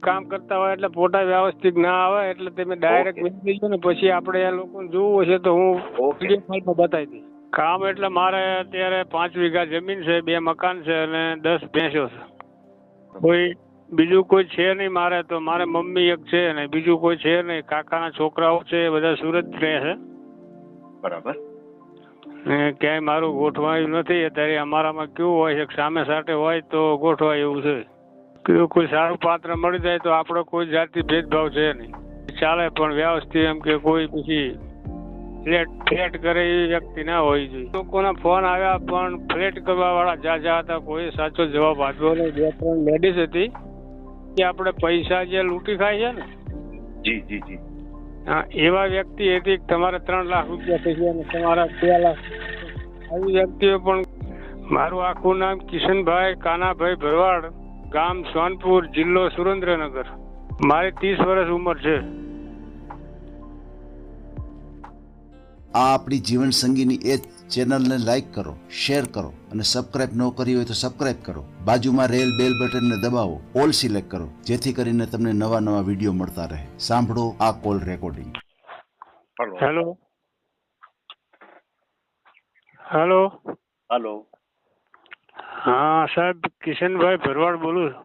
કામ કરતા હોય એટલે ફોટા વ્યવસ્થિત ના આવે એટલે તમે ડાયરેક્ટ ઓકે. મેળવી દેજો ને પછી આપણે એ લોકોને જોવું હશે તો હું ઓકે. વિડીયો કોલમાં બતાવી દઈશ. કામ એટલે મારે અત્યારે 5 વીઘા જમીન છે, 2 મકાન છે અને 10 ભેંસો છે. કોઈ બીજું કોઈ છે નહીં મારે, તો મારે મમ્મી એક છે ને બીજું કોઈ છે નહીં. કાકાના છોકરાઓ છે એ બધા સુરત રહે છે. બરાબર. ને ક્યાંય મારું ગોઠવાયું નથી અત્યારે. અમારામાં કેવું હોય છે કે સામે સાટે હોય તો ગોઠવાય એવું છે. કે કોઈ સારું પાત્ર મળી જાય તો આપણે કોઈ જાતિ ભેદભાવ છે નહીં, ચાલે. પણ વ્યવસ્થિત એમ કે કોઈ પછી ફ્લેટ કરે એવી વ્યક્તિ ના હોવી જોઈએ. લોકોના ફોન આવ્યા પણ ફ્લેટ કરવા વાળા જાજા હતા, કોઈ સાચો જવાબ આપ્યો નહીં. 2-3 લેડીઝ હતી કે આપણે પૈસા જે લૂંટી ખાય છે ને, જી જી જી. હા, એવા વ્યક્તિ હતી કે તમારે 3 લાખ રૂપિયા થઈ ગયા અને તમારા 2 લાખ. આવી વ્યક્તિઓ પણ. મારું આખું નામ કિશનભાઈ કાનાભાઈ ભરવાડ, ગામ સોનપુર, જિલ્લો સુરેન્દ્રનગર. મારી 30 વર્ષ ઉંમર છે. આ આપણી જીવન સંગીની એ ચેનલને લાઈક કરો, શેર કરો અને સબસ્ક્રાઇબ ન કરી હોય તો સબસ્ક્રાઇબ કરો. બાજુમાં રહેલ બેલ બટનને દબાવો, ઓલ સિલેક્ટ કરો, જેથી કરીને તમને નવા નવા વિડીયો મળતા રહે. સાંભળો આ કોલ રેકોર્ડિંગ. Hello hello. હાલો. હા સાહેબ, કિશનભાઈ ભરવાડ બોલું છું.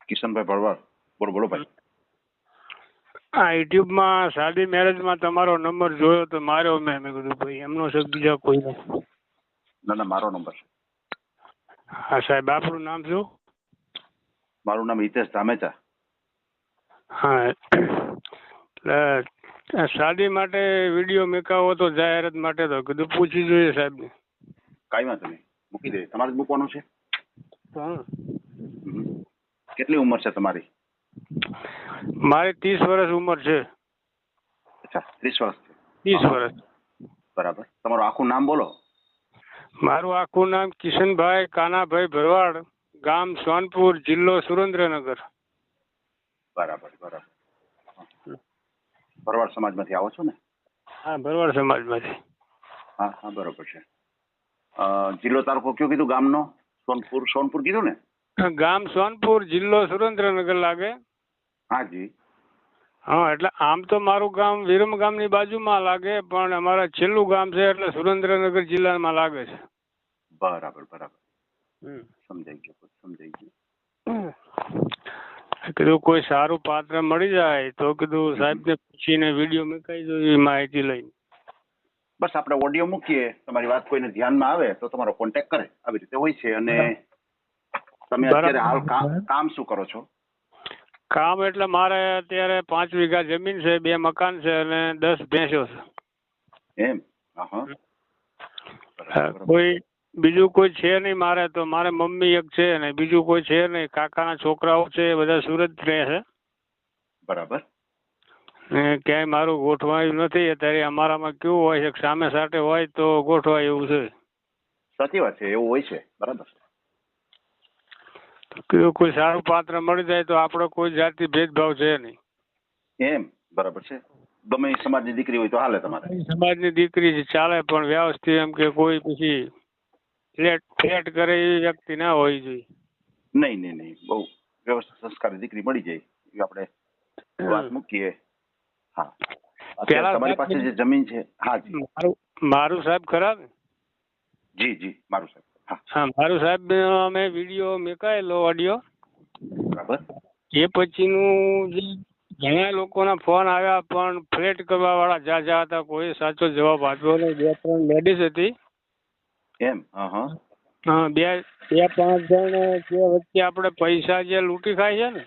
કિશનભાઈ ભરવાડ. બોલો બોલો ભાઈ. આ યુટ્યુબમાં શાદી મેરેજમાં તમારો નંબર જોયો તો માર્યો મેં કીધું ભાઈ એમનો છે બીજા કોઈ નહીં. ના ના, મારો નંબર છે. હા સાહેબ, આપણું નામ શું? મારું નામ હિતેશ ધામેચા. હા, એટલે શાદી માટે વિડીયો મેકાવો તો જાહેરાત માટે તો કીધું પૂછી જોઈએ સાહેબને. કાંઈ વાંધો નહીં, મૂકી દે. તમારે જ મૂકવાનું છે? હા. કેટલી ઉંમર છે તમારી? મારી 30 વર્ષ ઉંમર છે. અચ્છા, 30 વર્ષ છે. 30 વર્ષ. બરાબર. તમારું આખું નામ બોલો. મારું આખું નામ કિશનભાઈ કાનાભાઈ ભરવાડ, ગામ સોનપુર, જિલ્લો સુરેન્દ્રનગર. બરાબર બરાબર. ભરવાડ સમાજમાંથી આવો છો ને? હા, ભરવાડ સમાજમાંથી. હા હા, બરોબર છે. જિલ્લો તાલુકો કયો કીધું? ગામનો? સોનપુર. સોનપુર કીધું ને? ગામ સોનપુર, જિલ્લો સુરેન્દ્રનગર લાગે. હા જી. હા, એટલે આમ તો મારું ગામ વિરમ ગામની બાજુમાં લાગે, પણ અમારા છેલ્લું ગામ છે એટલે સુરેન્દ્રનગર જિલ્લામાં લાગે છે. બરાબર બરાબર. સમજાઈ ગયું. કીધું કોઈ સારું પાત્ર મળી જાય તો કીધું સાહેબને પૂછીને વિડીયો મૂકાઈ જોઈએ માહિતી લઈને. બસ આપણે ઓડિયો મૂકીએ, તમારી વાત કોઈને ધ્યાનમાં આવે તો તમારો કોન્ટેક્ટ કરે, આવી રીતે હોય છે. અને તમે અત્યારે હાલ કામ શું કરો છો? કામ એટલે મારે અત્યારે 5 વીઘા જમીન છે, 2 મકાન છે અને 10 ભેંસો છે. એમ? કોઈ બીજું કોઈ છે નહીં મારે, તો મારે મમ્મી એક છે ને બીજું કોઈ છે નહીં. કાકાના છોકરાઓ છે એ બધા સુરત રહે છે. બરાબર. ને ક્યાંય મારું ગોઠવાયું નથી અત્યારે. અમારામાં કેવું હોય છે કે સામે સાટે હોય તો ગોઠવાય એવું છે. સાચી વાત છે, એવું હોય છે. બરાબર. કોઈ સારું પાત્ર મળી જાય તો આપણે કોઈ જાતિ ભેદભાવ છે નહીં. એમ? બરાબર છે. ગમે એ સમાજની દીકરી હોય તો હાલે તમારે? સમાજની દીકરી છે ચાલે, પણ વ્યવસ્થિત એમ કે કોઈ પછી ફ્લેટ કરે એવી વ્યક્તિ ના હોવી જોઈએ. નહીં નહીં નહીં, બહુ વ્યવસ્થિત સંસ્કારી દીકરી મળી જાય એ આપણે વાત મૂકીએ. હા, અત્યારે તમારી પાસે જે જમીન છે? હા જી. મારું સાહેબ ખરા ને? જી જી, મારું સાહેબ. હા, મારું સાહેબ, અમે વિડીયો મેકાયેલો ઓડિયો. બરાબર. એ પછીનું જે ઘણા લોકોના ફોન આવ્યા પણ ફ્લેટ કરવા વાળા જાજા હતા, કોઈ સાચો જવાબ આપ્યો નહીં. 2-3 લેડીઝ હતી. એમ? હા. 2-5 જણ જે વચ્ચે આપણે પૈસા જે લૂંટી ખાય છે ને,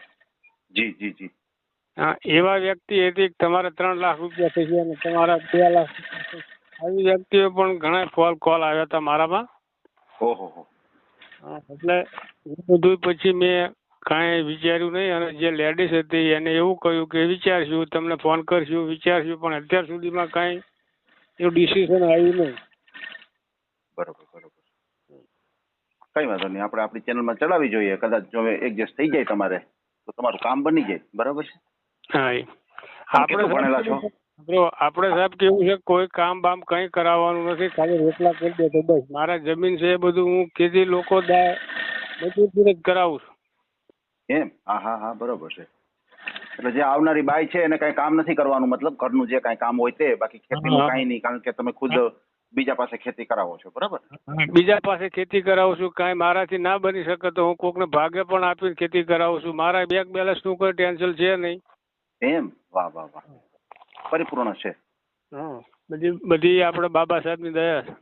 જી જી જી. હા, એવા વ્યક્તિ હતી કે તમારે 3 લાખ રૂપિયા થઈ ગયા અને તમારા 2 લાખ. આવી વ્યક્તિઓ પણ ઘણા કોલ આવ્યા હતા મારામાં. ઓહો. એટલે એ બધું પછી મેં કાંઈ વિચાર્યું નહીં. અને જે લેડીઝ હતી એને એવું કહ્યું કે વિચારશું, તમને ફોન કરશું, વિચારશું, પણ અત્યાર સુધીમાં કાંઈ એવું ડિસિઝન આવ્યું નહીં. બરોબર. કઈ વાંધો નહીં, આપણે આપણી ચેનલમાં ચડાવી જોઈએ. કદાચ જો એડજસ્ટ થઈ જાય તમારે તો તમારું કામ બની જાય. બરાબર છે? હા, આપણે ભણેલા છો? આપણે સાહેબ કેવું છે, કોઈ કામ બામ કંઈ કરાવવાનું નથી, ખાલી રોટલા કરી દે તો બસ. મારા જમીન છે એ બધું હું ખેતી લોકો મજૂરી જ કરાવું છું. એમ? હા હા હા, બરોબર છે. એટલે જે આવનારી બાઈ છે એને કઈ કામ નથી કરવાનું, મતલબ ઘરનું જે કઈ કામ હોય તે, બાકી ખેતીનું હા. કઈ નહીં, કારણ કે તમે ખુદ બીજા પાસે ખેતી કરાવો છો, બરાબર? બીજા પાસે ખેતી કરાવું છું, કાંઈ મારાથી ના બની શકે તો હું કોકને ભાગે પણ આપીને ખેતી કરાવું છું. મારા બેંક બેલેન્સ નું કોઈ ટેન્શન છે નહીં. એમ? વાહ વાહ વાહ, પરિપૂર્ણ છે. હા, બધી બધી આપણે બાબા સાહેબની દયા છે.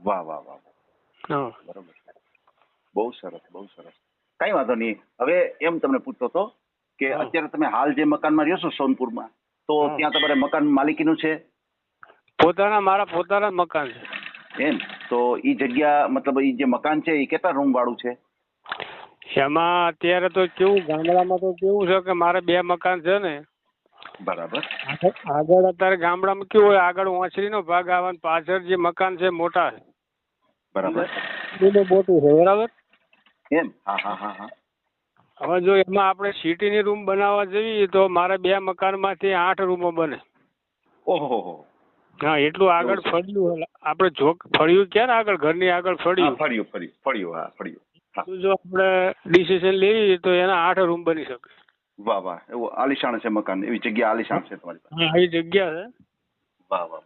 વાહ વાહ વાહ, હા. બરોબર છે. બહુ સરસ, બહુ સરસ. કઈ વાંધો નહીં. હવે એમ તમને પૂછતો હતો કે હા. અત્યારે તમે હાલ જે મકાનમાં રહ્યો છો સોનપુરમાં, તો હા. ત્યાં તમારે મકાન માલિકીનું છે? મારા પોતાના જ મકાન છે. એમ? તો ઈ જગ્યા, મતલબ ઈ જે મકાન છે એ કેટલા રૂમ વાળું છે? એમાં અત્યારે તો કેવું, ગામડામાં તો કેવું છે કે મારે 2 મકાન છે ને. બરાબર. આગળ અત્યારે ગામડામાં કેવું હોય, આગળ ઓસરીનો ભાગ આવે ને પાછળ જે મકાન છે મોટા છે. બરાબર. બધું મોટું છે, બરાબર. એમ? હા હા હા હા. હવે જો એમાં આપણે સિટીની રૂમ બનાવવા જઈએ તો મારે 2 મકાનમાંથી 8 રૂમો બને. ઓહો. હા, એટલું આગળ ફળ્યું. આપણે ફળ્યું ક્યાં ને આગળ, ઘરની આગળ ફળ્યું. ફળ્યું. હા, ફળ્યું. હા. જો આપણે ડિસિઝન લેવી તો એના 8 રૂમ બની શકે. વાહ વાહ, એવું આલિશાન છે મકાન, એવી જગ્યા આલિશાન છે તમારી પાસે? હા, આવી જગ્યા છે. વાહ વાહ,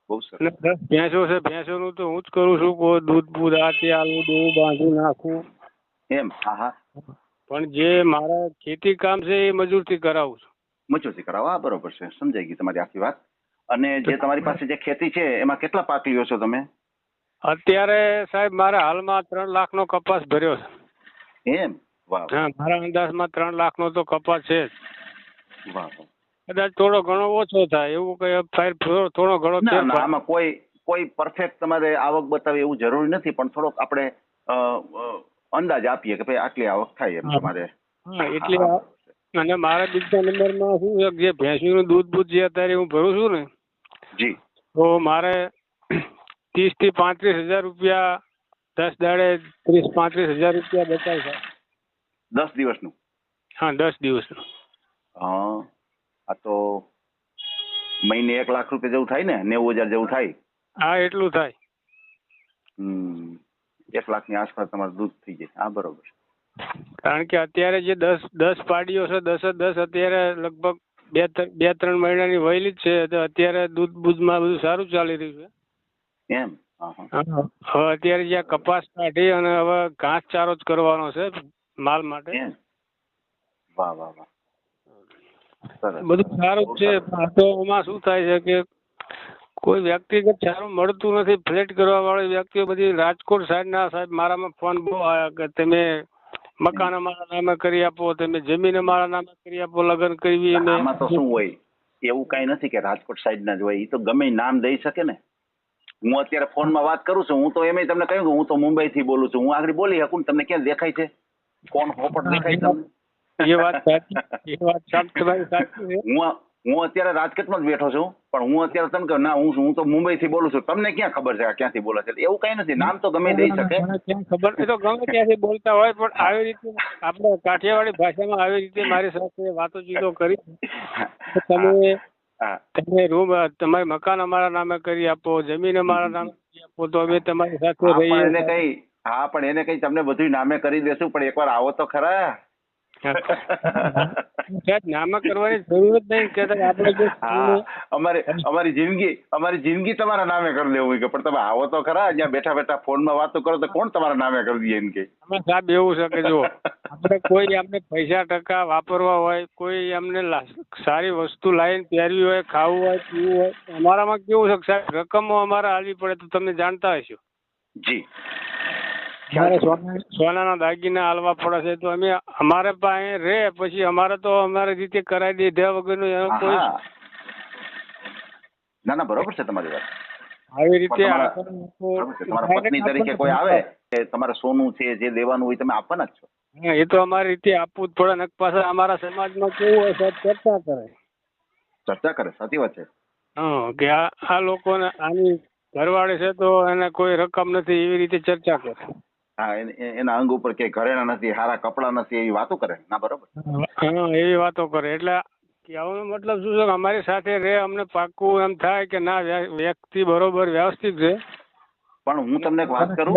બહુ સરસ. અને 10 ભેંસો છે. ભેંસોનું તો હું જ કરું છું. કોઈ દૂધ બૂધ આથી આલું, દોવું બાંધું નાખું. એમ? હા હા. પણ જે મારા ખેતી કામ છે એ મજૂરથી કરાવું છું. મજૂરથી કરાવો. બરોબર છે, સમજાઈ ગઈ તમારી આખી વાત. અને જે તમારી પાસે જે ખેતી છે એમાં કેટલા પાક લ્યો છો તમે? અત્યારે સાહેબ મારે હાલમાં 3 લાખનો કપાસ ભર્યો છે. એમ? વાહ. હા, મારા અંદાજમાં 3 લાખનો તો કપાસ છે જ. વાહ. કદાચ થોડો ઘણો ઓછો થાય એવું કઈ, થોડો ઘણો ના ના, ફેરફાર. આમાં કોઈ પરફેક્ટ તમારે આવક બતાવે એવું જરૂરી નથી, પણ થોડોક આપણે અંદાજ આપીએ કે ભાઈ આટલી આવક થાય એમ તમારે. હા, એટલે અને મારા બીજા નંબરમાં શું છે, જે ભેંસનું દૂધ જે અત્યારે હું ભરું છું ને, જી, તો મારે 30 થી 35 હજાર રૂપિયા 10 દાડે, 30-35 હજાર રૂપિયા બચાવ થાય. 10 દિવસનું? હા, 10 દિવસનું. હા, આ તો મહિને 1 લાખ રૂપિયા જેવું થાય ને, 90,000 જેવું થાય. હા, એટલું થાય. 1 લાખની આસપાસ તમારું દૂધ થઈ જાય. હા, બરોબર. કારણ કે અત્યારે જે 10 પાડીઓ છે, 10 અત્યારે લગભગ 2-3 મહિનાની વહેલી જ છે. તો અત્યારે દૂધ બૂધમાં બધું સારું ચાલી રહ્યું છે. એમ? હા. હવે અત્યારે જ્યાં કપાસ કાઢી અને હવે ઘાસચારો જ કરવાનો છે માલ માટે. વાહ વાહ વાહ, સરસ. બધું સારું જ છે. તો એમાં શું થાય છે કે કોઈ વ્યક્તિગત સારું મળતું નથી. ફ્લેટ કરવા વાળી વ્યક્તિઓ બધી રાજકોટ સાઈડના સાહેબ મારામાં ફોન બહુ આવ્યા કે તમે મકાન અમારા નામે કરી આપો, તમે જમીન અમારા નામે કરી આપો, લગ્ન કરવી. આમાં તો શું હોય, એવું કઈ નથી કે રાજકોટ સાઈડના જ હોય, એ તો ગમે નામ દઈ શકે ને. હું અત્યારે ફોનમાં વાત કરું છું, હું તો એમ તમને કહ્યું કે હું તો મુંબઈથી બોલું છું. હું આગળ બોલી શકું, તમને ક્યાં દેખાય છે? કોણ હોપટ દેખાય તમને? એ વાત તમારી સાચી છે. હું અત્યારે રાજકોટમાં જ બેઠો છું, પણ હું અત્યારે તમને કહું ના, હું તો મુંબઈથી બોલું છું. તમને ક્યાં ખબર છે આ ક્યાંથી બોલે છે? એવું કઈ નથી, નામ તો ગમે દઈ શકે. ક્યાં ખબર, એ તો ગમે ત્યાંથી બોલતા હોય, પણ આવી રીતે આપણે કાઠિયાવાડી ભાષામાં આવી રીતે મારી સાથે વાતોચીતો કરી. તમે રૂમ, તમારી મકાન અમારા નામે કરી આપો, જમીન અમારા નામે કરી આપો, તો અમે તમારી સાથે રહીએ. હા, પણ એને કઈ તમને બધું નામે કરી દેશું, પણ એકવાર આવો તો ખરા. નામે કરવાની જરૂર જ નહીં કે આપણે અમારી જિંદગી તમારા નામે કરી દેવું કે, પણ તમે આવો તો ખરા. જ્યાં બેઠા બેઠા ફોનમાં વાતો કરો તો કોણ તમારા નામે કરી દે એમ કે? સાહેબ એવું છે કે જો આપણે કોઈ અમને પૈસા ટકા વાપરવા હોય, કોઈ અમને સારી વસ્તુ લાવીને પહેરવી હોય, ખાવું હોય, પીવું હોય, અમારામાં કેવું છે સાહેબ, રકમો અમારે હાલવી પડે તો તમે જાણતા હશો. જી, સોનાના દાગીના હાલવા પડે છે, તો અમે અમારે પાસે રે પછી અમારે તો અમારી રીતે કરાવી દીધા વગરનું એનો કોઈ. ના, બરોબર છે તમારી વાત. આવી રીતે તમારા પત્ની તરીકે કોઈ આવે કે તમારે સોનું છે જે દેવાનું હોય તમે આપવાના જ છો. હા, એ તો અમારી રીતે આપવું જ પડે ને. પાછા અમારા સમાજમાં કેવું હોય સાહેબ, ચર્ચા કરે. સાચી વાત છે. હા, કે આ લોકોને આની ઘરવાળી છે તો એને કોઈ રકમ નથી, એવી રીતે ચર્ચા કરે. હા, એના અંગ ઉપર કે ઘરેણા નથી, સારા કપડા નથી, એવી વાતો કરે. ના, બરોબર. હા, એવી વાતો કરે. એટલે કહેવાનો મતલબ શું છે કે અમારી સાથે રે, અમને પાક્કું એમ થાય કે ના, વ્યક્તિ બરોબર વ્યવસ્થિત છે. પણ હું તમને એક વાત કરું,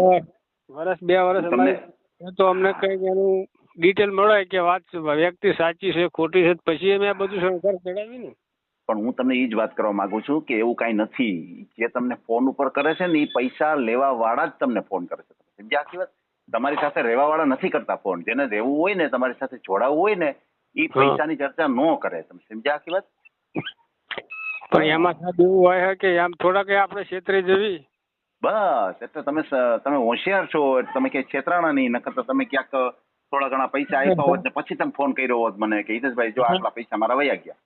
વર્ષ 2 વર્ષ અમારી તો અમને કઈ એનું ડિટેલ મળે કે વાત વ્યક્તિ સાચી છે ખોટી છે પછી મેં બધું સંસ્કાર ચડાવી ને. પણ હું તમને એ જ વાત કરવા માંગુ છું કે એવું કાંઈ નથી. જે તમને ફોન ઉપર કરે છે ને એ પૈસા લેવા વાળા જ તમને ફોન કરે છે. સમજ્યા આખી વાત? તમારી સાથે રહેવા વાળા નથી કરતા ફોન. જેને રહેવું હોય ને તમારી સાથે જોડાવવું હોય ને એ પૈસાની ચર્ચા ન કરે. તમે સમજ્યા આખી વાત? પણ એમાં સાહેબ એવું હોય છે કે આમ થોડાક આપણે ક્ષેત્રે જવી. બસ એટલે તમે હોશિયાર છો એટલે તમે ક્યાંય છેતરાણા નહીં. નકર તો તમે ક્યાંક થોડા ઘણા પૈસા આપ્યા હોત ને પછી તમે ફોન કર્યો હોત મને કે હિતેશભાઈ જો આટલા પૈસા મારા વયા ગયા.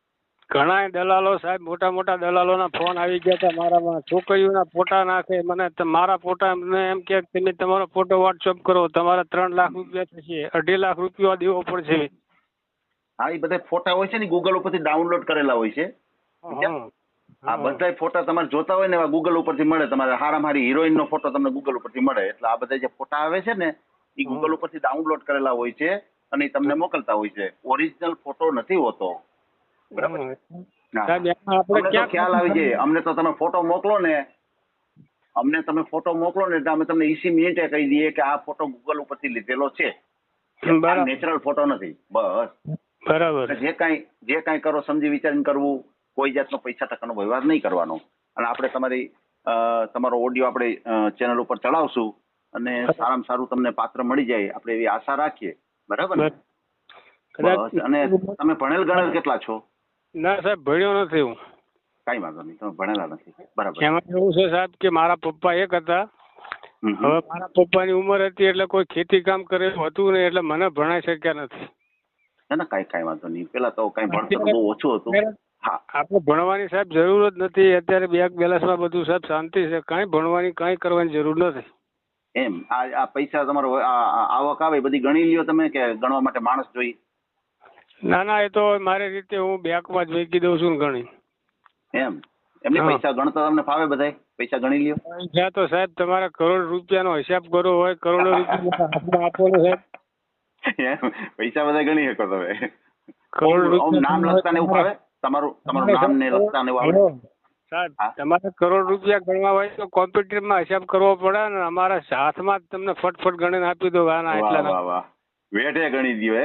ઘણા દલાલો સાહેબ મોટા મોટા દલાલોના ફોન આવી ગયા હતા મારામાં. છોકરીઓના ફોટા નાખે મને મારા ફોટા એમ કે તમે તમારો ફોટો વોટ્સઅપ કરો તમારા 3 લાખ રૂપિયા થશે 2.5 લાખ રૂપિયા દેવો પડશે. હા એ બધા ફોટા હોય છે ને ગૂગલ ઉપરથી ડાઉનલોડ કરેલા હોય છે. આ બધા ફોટા તમારે જોતા હોય ને એવા ગૂગલ ઉપરથી મળે. તમારે હારામાં હારી હિરોઈન નો ફોટો તમને ગૂગલ ઉપરથી મળે. એટલે આ બધા જે ફોટા આવે છે ને એ ગૂગલ ઉપરથી ડાઉનલોડ કરેલા હોય છે અને એ તમને મોકલતા હોય છે. ઓરિજિનલ ફોટો નથી હોતો. બરાબર? અમને તો ખ્યાલ આવી જાય. અમને તો તમે ફોટો મોકલો ને એટલે અમે તમને 20 મિનિટે કહી દઈએ કે આ ફોટો ગૂગલ ઉપરથી લીધેલો છે. નેચરલ ફોટો નથી. બસ બરાબર. જે કાંઈ કરો સમજી વિચારીને કરવું. કોઈ જાતનો પૈસા ટકાનો વ્યવહાર નહીં કરવાનો. અને આપણે તમારો ઓડિયો આપણે ચેનલ ઉપર ચડાવશું અને સારામાં સારું તમને પાત્ર મળી જાય આપણે એવી આશા રાખીએ. બરાબર ને? બસ. અને તમે ભણેલ ગણેલ કેટલા છો? ના સાહેબ ભણ્યો નથી હું. કઈ વાંધો નહીં. તમે ભણેલા નથી. બરાબર. એમાં એવું છે સાહેબ કે મારા પપ્પા એક હતા. હવે મારા પપ્પાની ઉંમર હતી એટલે કોઈ ખેતી કામ કરે હતું નહીં એટલે મને ભણાઈ શક્યા નથી. ના કઈ વાંધો નહીં. પેલા તો કઈ ભણતર બહુ ઓછું હતું. આપણે ભણવાની સાહેબ જરૂર જ નથી. અત્યારે બેંક બેલેન્સમાં બધું સાહેબ શાંતિ છે. કાંઈ ભણવાની કાંઈ કરવાની જરૂર નથી. એમ આ પૈસા તમારો આવક આવે બધી ગણી લ્યો તમે કે ગણવા માટે માણસ જોઈ? ના એ તો મારી રીતે હું બેંકમાં જ મૂકી દઉં છું ને ગણી. એમની પૈસા ગણતા તમને ફાવે? બધાય પૈસા ગણી લ્યો. પૈસા તો સાહેબ તમારે કરોડ રૂપિયાનો હિસાબ કરવો હોય કરોડો રૂપિયા આપો ને સાહેબ. પૈસા બધા ગણી શકો તમે? કરોડ રૂપિયા નામ લખતા ને એવું ફાવે? તમારું નામ ને લખતા ને એવું આવડે? સાહેબ તમારે કરોડ રૂપિયા ગણવા હોય તો કોમ્પ્યુટરમાં હિસાબ કરવો પડે ને. અમારા હાથમાં જ તમને ફટફટ ગણીને આપી દો. વાહ વેઠે ગણી દો.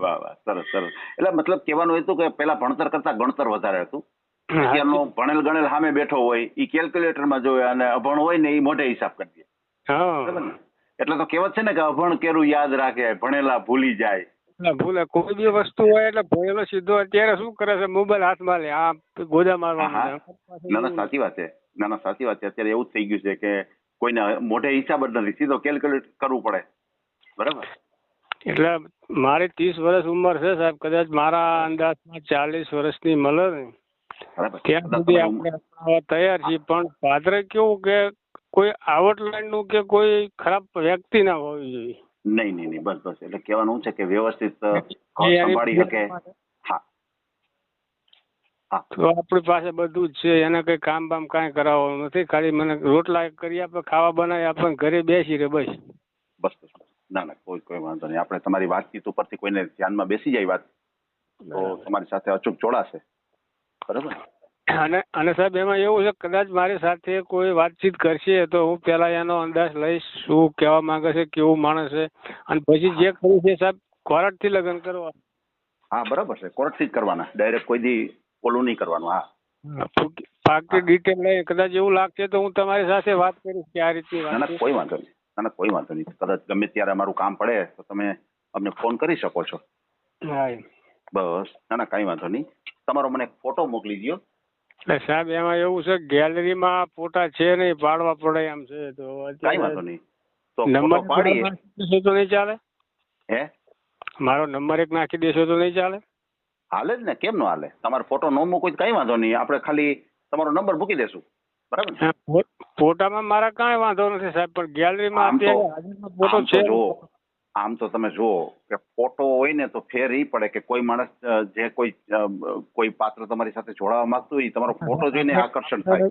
વાહ સરસ. એટલે મતલબ કહેવાનું હતું કે પેલા ભણતર કરતા ગણતર વધારે હતું. અત્યારનો ભણેલ ગણેલ સામે બેઠો હોય એ કેલ્ક્યુલેટરમાં જોવે અને અભણ હોય ને એ મોઢે હિસાબ કરી દે. એટલે તો કહેવત છે ને કે અભણ કેરું યાદ રાખે ભણેલા ભૂલી જાય. ભૂલે કોઈ બી વસ્તુ હોય એટલે ભણેલો સીધો અત્યારે શું કરે છે મોબાઈલ હાથમાં લે આ ગોદા મારવાનું. ના સાચી વાત છે. અત્યારે એવું જ થઈ ગયું છે કે કોઈને મોઢે હિસાબ જ નથી. સીધો કેલ્ક્યુલેટ કરવું પડે. બરાબર. એટલે મારી 30 વર્ષ ઉંમર છે સાહેબ. કદાચ મારા અંદાજમાં 40 વર્ષની મળે ને ત્યાં સુધી આપણે તૈયાર છીએ. પણ પાત્ર કેવું કે કોઈ આઉટલાઈન નું કે કોઈ ખરાબ વ્યક્તિ ના હોવી જોઈએ. નહીં બસ. એટલે કહેવાનું છે કે વ્યવસ્થિત સંભાળી શકે. તો આપણી પાસે બધું જ છે. એને કઈ કામ બામ કાંઈ કરાવવાનું નથી. ખાલી મને રોટલા કરી આપે ખાવા બનાવી આપે ઘરે બેસી રહે બસ. ના કોઈ વાંધો નહીં. આપણે તમારી વાતચીત ઉપરથી કોઈને ધ્યાનમાં બેસી જાય વાત તો તમારી સાથે અચૂક જોડાશે. બરાબર. અને સાહેબ એમાં એવું છે કદાચ મારી સાથે કોઈ વાતચીત કરશે તો હું પેલા એનો અંદાજ લઈશ શું કહેવા માંગે છે કેવું માણસ છે અને પછી જે કરવું છે સાહેબ કોર્ટ થી લગ્ન કરવા. હા બરાબર છે. કોર્ટ થી જ કરવાના. ડાયરેક્ટ કોઈ દી ઓલું નહીં કરવાનું. પાકી ડિટેલ લઈ કદાચ એવું લાગશે તો હું તમારી સાથે વાત કરીશ કે આ રીતે. કોઈ વાંધો નહીં. કદાચ ગમે ત્યારે અમારું કામ પડે તો તમે અમને ફોન કરી શકો છો. બસ. કઈ વાંધો નહીં. તમારો મને ફોટો મોકલી દો. એટલે સાહેબ એમાં એવું છે ગેલેરીમાં ફોટા છે નહીં પાડવા પડે એમ છે. તો કઈ વાંધો નહીં. તો નંબર પાડીએ તો નહીં ચાલે? મારો નંબર એક નાખી દેશો તો નહીં ચાલે? હાલે જ ને. કેમ નો હાલે? તમારો ફોટો ન મૂકો કઈ વાંધો નહીં. આપણે ખાલી તમારો નંબર મૂકી દેશું. બરાબર. ફોટામાં મારા કાંઈ વાંધો નથી સાહેબ પણ ગેલેરીમાં ફોટો છે. આમ તો તમે જુઓ કે ફોટો હોય ને તો ફેર એ પડે કે કોઈ માણસ જે કોઈ પાત્ર તમારી સાથે જોડાવા માંગતું હોય તમારો ફોટો જોઈને આકર્ષણ થાય.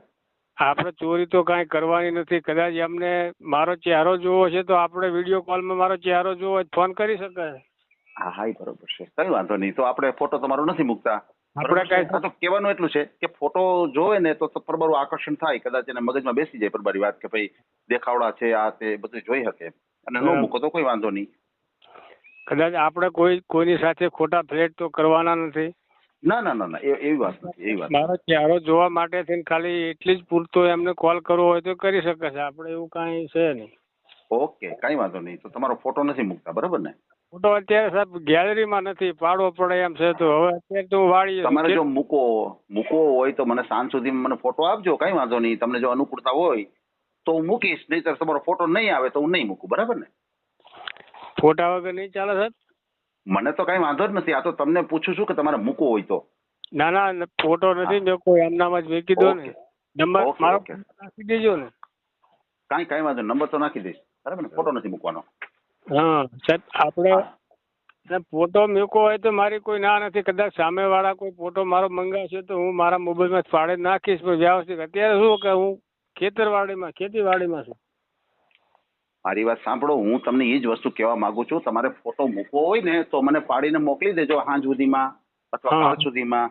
આપણે ચોરી તો કાંઈ કરવાની નથી. કદાચ એમને મારો ચહેરો જોવો છે તો આપણે વિડીયો કોલમાં મારો ચહેરો જોવો હોય ફોન કરી શકાય. હા બરોબર છે. કઈ વાંધો નહીં. તો આપણે ફોટો તમારો નથી મૂકતા. આપણે તો કહેવાનું એટલું છે કે ફોટો જોવે ને તો પરબારું આકર્ષણ થાય. કદાચ એને મગજમાં બેસી જાય પરબારી વાત કે ભાઈ દેખાવડા છે આ તે બધું જોઈ શકે અને ન મૂકો તો કોઈ વાંધો નહીં. કદાચ આપણે કોઈની સાથે ખોટા ફ્લેટ તો કરવાના નથી. ના ના ના ના એવી વાત નથી, એવી વાત નથી. મારો ચહેરો જોવા માટે થઈને ખાલી એટલી જ પૂરતો એમને કોલ કરવો હોય તો કરી શકે છે. આપણે એવું કાંઈ છે નહીં. ઓકે, કાંઈ વાંધો નહીં. તો તમારો ફોટો નથી મૂકતા, બરાબર ને? ફોટો અત્યારે સાહેબ ગેલેરીમાં નથી, પાડવો પડે એમ છે. તો હવે અત્યારે તો વાળી તમારે જો મૂકવો હોય તો મને સાંજ સુધીમાં મને ફોટો આપજો, કાંઈ વાંધો નહીં. તમને જો અનુકૂળતા હોય તો હું મૂકીશ, નહીંતર તમારો ફોટો નહીં આવે તો હું નહીં મૂકું, બરાબર ને? ફોટા વગર નહીં ચાલે સાહેબ? મને તો કાંઈ વાંધો જ નથી. આ તો તમને પૂછું છું કે તમારે મૂકવો હોય તો. ના ના, ફોટો નથી મેં કોઈ એમનામાં જ મૂકી દો ને. નંબર ઓકે, મારો ઓકે. નાખી દેજો ને. કાંઈ વાંધો નહીં. નંબર તો નાખી દઈશ, બરાબર ને? ફોટો નથી મૂકવાનો. હા સાહેબ, આપણે ફોટો મૂકવો હોય તો મારી કોઈ ના નથી. કદાચ સામેવાળા કોઈ ફોટો મારો મંગાવશે તો હું મારા મોબાઈલમાં ફાડે નાખીશ. પણ વ્યવસ્થિત અત્યારે શું કે હું ખેતીવાડીમાં છું. મારી વાત સાંભળો, હું તમને એ જ વસ્તુ કહેવા માંગુ છું. તમારે ફોટો મૂકવો હોય ને તો મને પાડીને મોકલી દેજો સાંજ સુધીમાં અથવા હા. કાલ સુધીમાં.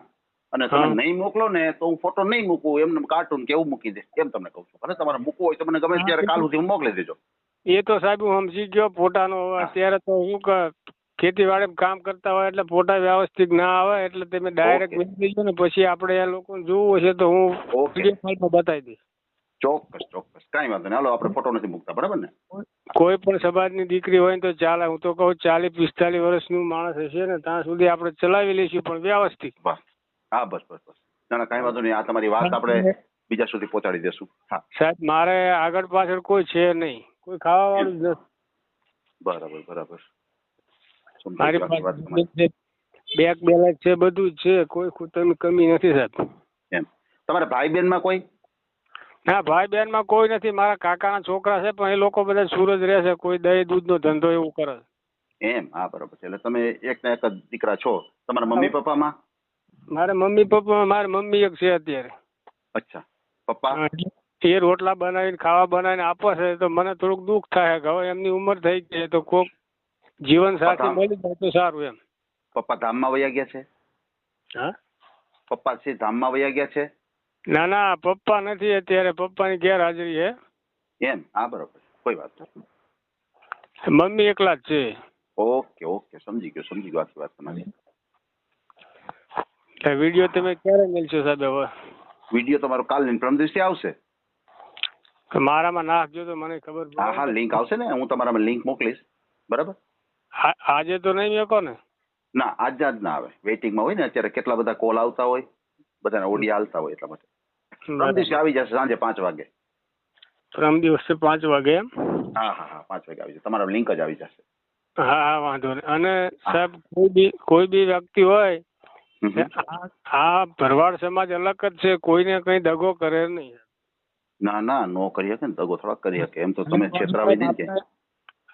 અને તમે હા. નહીં મોકલો ને તો હું ફોટો નહીં મૂકું, એમને કાર્ટૂન કે એવું મૂકી દે, એમ તમને કહું છું. ભલે તમારે મૂકવો હોય તો મને ગમે ત્યારે કાલ સુધી મોકલી દેજો. એ તો સાહેબ હું સમજી ગયો ફોટાનો. અત્યારે તો શું કે ખેતીવાડીમાં કામ કરતા હોય એટલે ફોટા વ્યવસ્થિત ના આવે એટલે તમે ડાયરેક્ટ ઓકે. મૂકી દેજો ને. પછી આપણે એ લોકોને જોવું હશે તો હું ઓકે. વિડીયો કોલમાં બતાવી દઈશ. ચોક્કસ, કાંઈ વાંધો નહીં. હાલો, આપણે ફોટો નથી મૂકતા, બરાબર ને? કોઈ પણ સમાજની દીકરી હોય ને તો ચાલે. હું તો કહું 40-45 વર્ષનું માણસ હશે ને ત્યાં સુધી આપણે ચલાવી લઈશું, પણ વ્યવસ્થિત. બસ, હા, બસ. ના ના, કાંઈ વાંધો નહીં. આ તમારી વાત આપણે બીજા સુધી પહોંચાડી દેશું. હા, સાહેબ મારે આગળ પાછળ કોઈ છે નહીં, કોઈ ખાવા વાળું જ નથી. બરાબર. મારી સમજાઈ વાત તમારી. પાસે બેંક બેલેન્સ છે, બધું જ છે. કોઈ ખૂટની કમી નથી સાહેબ. એમ તમારા ભાઈ બહેનમાં કોઈ? ના, ભાઈ બહેન માં કોઈ નથી. મારા કાકાના છોકરા છે પણ એ લોકો બધા સુરત રહે છે. કોઈ દહીં દૂધનો ધંધો એવું કરે છે. એમ, હા, બરાબર છે. એટલે તમે એક ને એક જ દીકરા છો. તમારા મમ્મી પપ્પામાં? મારે મમ્મી પપ્પા, મારી મમ્મી એક છે અત્યારે. અચ્છા, પપ્પા? એ રોટલા બનાવીને ખાવા બનાવીને આપે છે તો મને થોડુંક દુઃખ થાય કે હવે એમની ઉંમર થઈ ગઈ તો કોક જીવન સાથી મળી જાય તો સારું એમ. પપ્પા ધામમાં વયા ગયા છે? હા, પપ્પા છે ધામમાં વયા ગયા છે? ના ના, પપ્પા નથી અત્યારે. પપ્પાની ગેરહાજરી છે. એમ, હા, બરાબર. કોઈ વાત નહીં. મમ્મી એકલા જ છે. ઓકે, સમજી ગયો આખી વાત તમારી. વિડીયો તમે ક્યારે મેળશો સાહેબ? હવે વિડીયો તમારો કાલ ને પરમ દિવસે આવશે. મારામાં નાખજો તો મને ખબર પડે. હા, લિંક આવશે ને, હું તમારામાં લિંક મોકલીશ, બરાબર? આજે તો નહીં મેકો ને? ના, આજ ના આવે. વેઇટિંગમાં હોય ને અત્યારે, કેટલા બધા કોલ આવતા હોય, બધાના ઓડિયો હાલતા હોય, એટલા માટે. પરમ દિવસે આવી જશે સાંજે 5 વાગે. પરમ દિવસે 5 વાગે એમ? હા, 5 વાગે આવી જશે. તમારો લિંક જ આવી જશે. હા, વાંધો નહીં. અને સાહેબ કોઈ બી વ્યક્તિ હોય, આ ભરવાડ સમાજ અલગ જ છે. કોઈને કઈ દગો કરે નહીં. ના, નો કરી શકે ને દગો, થોડા કરી શકે. એમ તો તમે છેતરાવી દઈ કે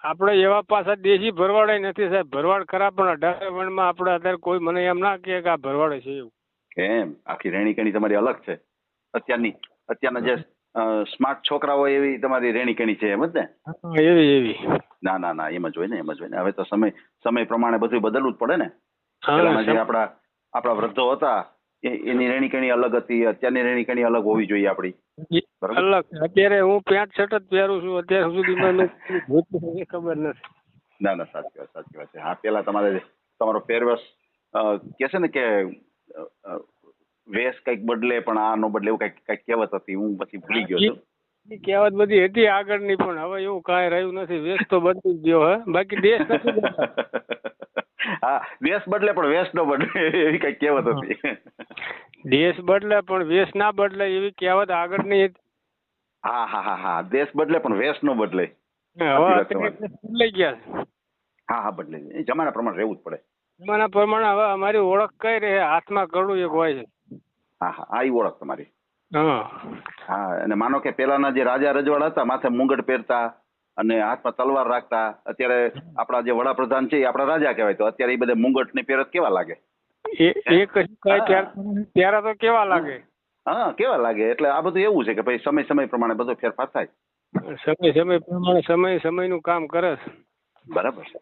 આપણે એવા પાછા દેશી ભરવાડ નથી સાહેબ. ભરવાડ ખરા પણ 18 વર્ણમાં આપણે અત્યારે કોઈ મને એમ ના કહે કે આ ભરવાડ છે એવું. કેમ? આખી રેણી કેણી તમારી અલગ છે. અત્યારના જે સ્માર્ટ છોકરા હોય એવી તમારી રેણી કેણી છે, એમ જ ને? એવી. ના, એમ જ હોય ને. હવે તો સમય પ્રમાણે બધું બદલવું જ પડે ને. પહેલાના જે આપણા વૃદ્ધો હતા એની રેણી કેણી અલગ હતી. અત્યારની રેણી કેણી અલગ હોવી જોઈએ આપડી. અલગ. અત્યારે હું પેન્ટ શર્ટ જ પહેરું છું. અત્યાર સુધી મને ખબર નથી. ના, સાચી વાત છે. હા, પેલા તમારો પહેરવેશ કે છે ને કે વેશ કઈક બદલે પણ આ નો બદલે, એવું કઈક કહેવત હતી. હું પછી ભૂલી ગયો છું. કહેવત બધી હતી આગળની, પણ હવે એવું કાંઈ રહ્યું નથી. વેશ તો બદલી જ ગયો. બાકી દેશ નથી. હા, દેશ બદલે પણ વેશ નો બદલે, એવી કઈક કહેવત હતી. દેશ બદલે પણ વેશ ના બદલે, એવી કહેવત આગળની હતી. હા, દેશ બદલે પણ વેશ નો બદલે. બદલાઈ ગયા. હા, બદલાઈ જાય. જમાના પ્રમાણે રહેવું જ પડે. જમાના પ્રમાણે હવે અમારી ઓળખ કઈ રહે? હાથમાં કડું એક હોય છે. હા, એ ઓળખ તમારી. હા, અને માનો કે પેલાના જે રાજા રજવાડા હતા, માથે મુંગટ પહેરતા અને હાથમાં તલવાર રાખતા. અત્યારે આપણા જે વડાપ્રધાન છે એ આપણા રાજા કહેવાય, તો અત્યારે એ બધા મુંગટ ને પહેરત કેવા લાગે? ત્યારે તો કેવા લાગે? હા, કેવા લાગે? એટલે આ બધું એવું છે કે ભાઈ સમય પ્રમાણે બધો ફેરફાર થાય. સમય પ્રમાણે સમયનું કામ કરે છે. બરાબર છે.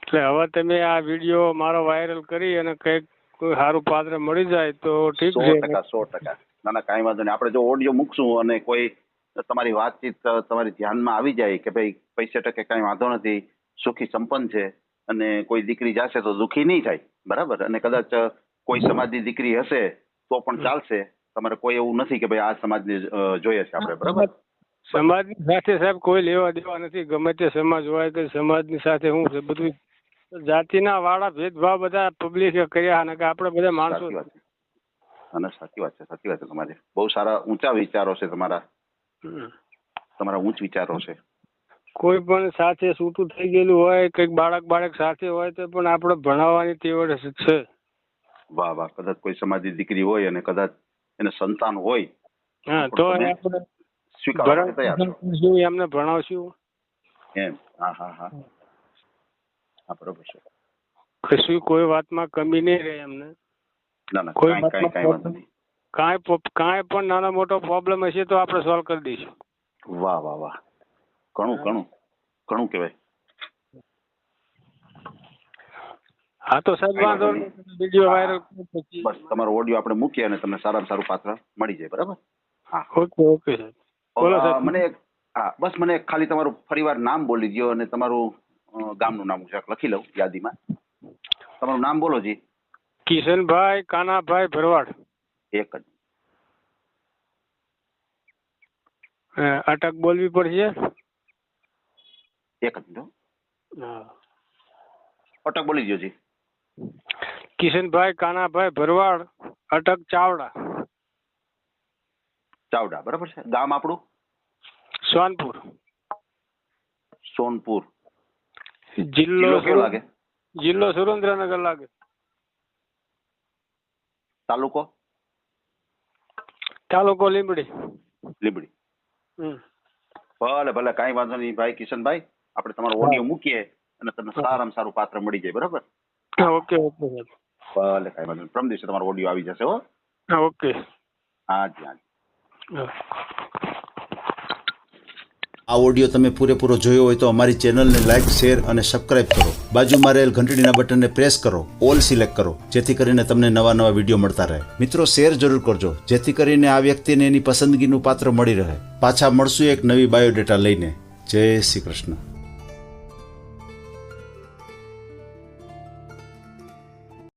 એટલે હવે તમે આ વિડીયો મારો વાયરલ કરી અને કઈક કોઈ સારું પાત્ર મળી જાય તો ઠીક છે. 100%. ના, કાંઈ વાંધો નહીં. આપણે જો ઓડિયો મૂકશું અને કોઈ તમારી વાતચીત તમારી ધ્યાનમાં આવી જાય કે ભાઈ 50% કાંઈ વાંધો નથી, સુખી સંપન્ન છે અને કોઈ દીકરી જશે તો દુઃખી નહીં થાય, બરાબર. અને કદાચ કોઈ સમાજની દીકરી હશે તો પણ ચાલશે, તમારે કોઈ એવું નથી કે ભાઈ આ સમાજને જોઈએ છે આપણે, બરાબર. સમાજની સાથે સાહેબ કોઈ લેવા દેવા નથી. ગમે તે સમાજ હોય કે સમાજની સાથે શું છે, બધું જાતિના વાળા ભેદભાવ બધા પબ્લિકે કર્યા અને કે આપણે બધા માણસો. સાચી વાત છે. અને સાચી વાત છે, સાચી વાત છે. તમારે બહુ સારા ઊંચા વિચારો છે, તમારા ઊંચ વિચારો છે. કોઈ પણ સાથે છૂટું થઈ ગયેલું હોય, કંઈક બાળક સાથે હોય તો પણ આપણે ભણાવવાની તેવડ છે. વાહ વાહ. કદાચ કોઈ સમાજની દીકરી હોય અને કદાચ એને સંતાન હોય, હા, તો આપણે સ્વીકારવા તૈયાર છો. એમને ભણાવશું એમ. હા હા હા હા, બરોબર છે. કશું કોઈ વાતમાં કમી નહીં રહે એમને. ના ના, કોઈ કાંઈ વાંધો નહીં. કાંઈ પણ નાનો મોટો પ્રોબ્લેમ હશે તો આપણે સોલ્વ કરી દઈશું. વાહ વાહ વાહ. ઘણું કહેવાય. હા તો સાહેબ વાંધો નહીં. વિડીયો વાયરલ બસ તમારો ઓડિયો આપણે મૂકીએ અને તમને સારામાં સારું પાત્ર મળી જાય, બરાબર. હા, ઓકે સાહેબ. બોલો સાહેબ. મને ખાલી તમારું ફરીવાર નામ બોલી દો અને તમારું ગામનું નામ લખી લઉં યાદીમાં. તમારું નામ બોલો જી. કિશનભાઈ કાનાભાઈ ભરવાડ. એક જ. અટક બોલવી પડશે. એક જ મિનિટ. અટક બોલી દો જી. કિશનભાઈ કાનાભાઈ ભરવાડ, અટક ચાવડા. ચાવડા, બરાબર છે. ગામ આપણું સોનપુર. સોનપુર. જિલ્લો કેવો લાગે? જિલ્લો સુરેન્દ્રનગર લાગે. તાલુકો લીંબડી. લીંબડી. ભલે ભલે, કાંઈ વાંધો નહીં ભાઈ કિશનભાઈ. આપણે તમારો ઓડિયો મૂકીએ અને તમને સારામાં સારું પાત્ર મળી જાય, બરાબર. ઓકે સાહેબ. ભલે, કાંઈ વાંધો નહીં. પ્રમ દિવસે તમારો ઓડિયો આવી જશે. હો. ઓકે. હાજી હાજી. આ ઓડિયો તમે પૂરેપૂરો જોયો હોય તો અમારી ચેનલને લાઇક, શેર અને સબસ્ક્રાઇબ કરો. બાજુમાં રહેલ ઘંટડીના બટનને પ્રેસ કરો, ઓલ સિલેક્ટ કરો, જેથી કરીને તમને નવા વિડીયો મળતા રહે. મિત્રો, શેર જરૂર કરજો, જેથી કરીને આ વ્યક્તિને એની પસંદગીનું પાત્ર મળી રહે. પાછા મળશું એક નવી બાયોડેટા લઈને. જય શ્રી કૃષ્ણ.